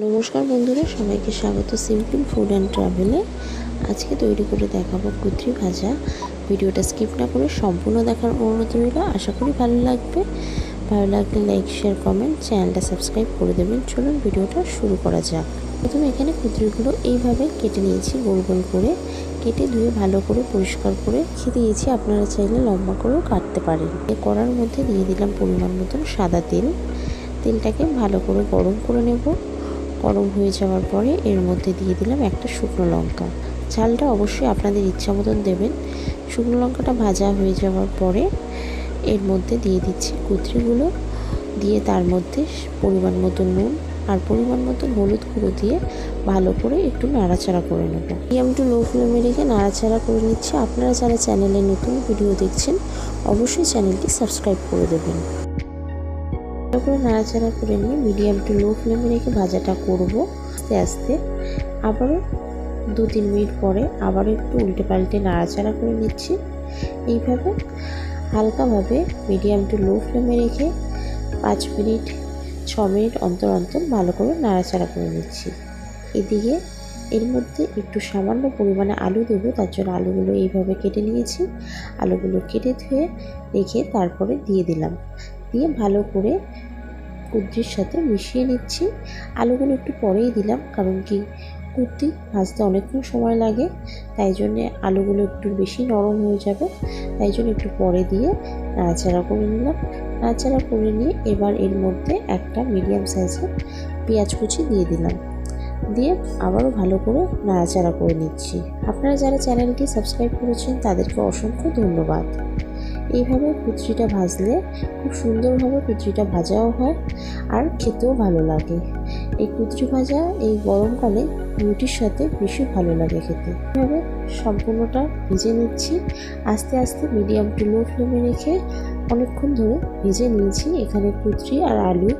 নমস্কার বন্ধুরা, সবাইকে স্বাগত সিম্পল ফুড অ্যান্ড ট্রাভেলে। আজকে তৈরি করে দেখাবো কুঁদরি ভাজা। ভিডিওটা স্কিপ না করে সম্পূর্ণ দেখার অনুরোধ রইল। আশা করি ভালো লাগবে। ভালো লাগলে লাইক, শেয়ার, কমেন্ট, চ্যানেলটা সাবস্ক্রাইব করে দেবেন। চলুন ভিডিওটা শুরু করা যাক। প্রথমে এখানে কুঁদরিগুলো এইভাবে কেটে নিয়েছি, গোল গোল করে কেটে ধুয়ে ভালো করে পরিষ্কার করে রেখে দিয়েছি। আপনারা চাইলে লম্বা করেও কাটতে পারেন। কড়ার মধ্যে দিয়ে দিলাম পরিমাণ মতন সাদা তেল। তেলটাকে ভালো করে গরম করে নেব। গরম হয়ে যাওয়ার পরে এর মধ্যে দিয়ে দিলাম একটা শুকনো লঙ্কা। ঝালটা অবশ্যই আপনাদের ইচ্ছা মতন দেবেন। শুকনো লঙ্কাটা ভাজা হয়ে যাওয়ার পরে এর মধ্যে দিয়ে দিচ্ছি কুঁদরিগুলো, দিয়ে তার মধ্যে পরিমাণ মতো নুন আর পরিমাণ মতো হলুদ গুঁড়ো দিয়ে ভালো করে একটু নাড়াচাড়া করে নেব। মিডিয়াম টু লো ফ্লেমে রেখে নাড়াচাড়া করে নিচ্ছি। আপনারা যারা চ্যানেলে নতুন ভিডিও দেখছেন অবশ্যই চ্যানেলটি সাবস্ক্রাইব করে দেবেন। ভালো করে নাড়াচাড়া করে নিয়ে মিডিয়াম টু লো ফ্লেমে রেখে ভাজাটা করব। আস্তে আস্তে আবারও 2-3 মিনিট পরে আবারও একটু উল্টে পাল্টে নাড়াচাড়া করে নিচ্ছি। এইভাবে হালকাভাবে মিডিয়াম টু লো ফ্লেমে রেখে 5 মিনিট 6 মিনিট অন্তর অন্তর ভালো করে নাড়াচাড়া করে নিচ্ছি। এদিকে এর মধ্যে একটু সামান্য পরিমাণে আলু দেবো, তার জন্য আলুগুলো এইভাবে কেটে নিয়েছি। আলুগুলো কেটে ধুয়ে রেখে তারপরে দিয়ে দিলাম, দিয়ে ভালো করে কুঁদরির সাথে মিশিয়ে নিচ্ছি। আলুগুলো একটু পরেই দিলাম, কারণ কি কুঁদরি ভাজতে অনেকক্ষণ সময় লাগে, তাই জন্যে আলুগুলো একটু বেশি নরম হয়ে যাবে, তাই জন্য একটু পরে দিয়ে নাড়াচাড়া করে নিলাম। নাড়াচাড়া করে নিয়ে এবার এর মধ্যে একটা মিডিয়াম সাইজের পেঁয়াজ কুচি দিয়ে দিলাম, দিয়ে আবারও ভালো করে নাড়াচাড়া করে নিচ্ছি। আপনারা যারা চ্যানেলটি সাবস্ক্রাইব করেছেন তাদেরকে অসংখ্য ধন্যবাদ। এইভাবে কুঁদরিটা ভাজলে খুব সুন্দরভাবে কুঁদরিটা ভাজাও হয় আর খেতেও ভালো লাগে। এই কুঁদরি ভাজা এই গরমকালে রুটির সাথে বেশি ভালো লাগে খেতে। এইভাবে সম্পূর্ণটা ভেজে নিচ্ছি। আস্তে আস্তে মিডিয়াম টু লো ফ্লেমে রেখে অনেকক্ষণ ধরে ভেজে নিয়েছি। এখানে কুঁদরি আর আলু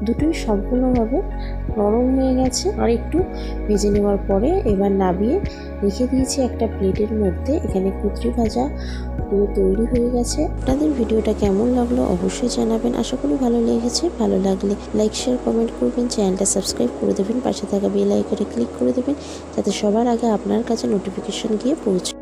দুটোই সম্পূর্ণভাবে নরম হয়ে গেছে। আর একটু ভেজে নেওয়ার পরে এবার নামিয়ে রেখে দিয়েছি একটা প্লেটের মধ্যে। এখানে কুঁদরি ভাজা পুরো তৈরি হয়ে গেছে। আপনাদের ভিডিওটা কেমন লাগলো অবশ্যই জানাবেন। আশা করি ভালো লেগেছে। ভালো লাগলে লাইক, শেয়ার, কমেন্ট করবেন, চ্যানেলটা সাবস্ক্রাইব করে দেবেন, পাশে থাকা বেল আইকনে ক্লিক করে দেবেন, যাতে সবার আগে আপনার কাছে নোটিফিকেশন গিয়ে পৌঁছে।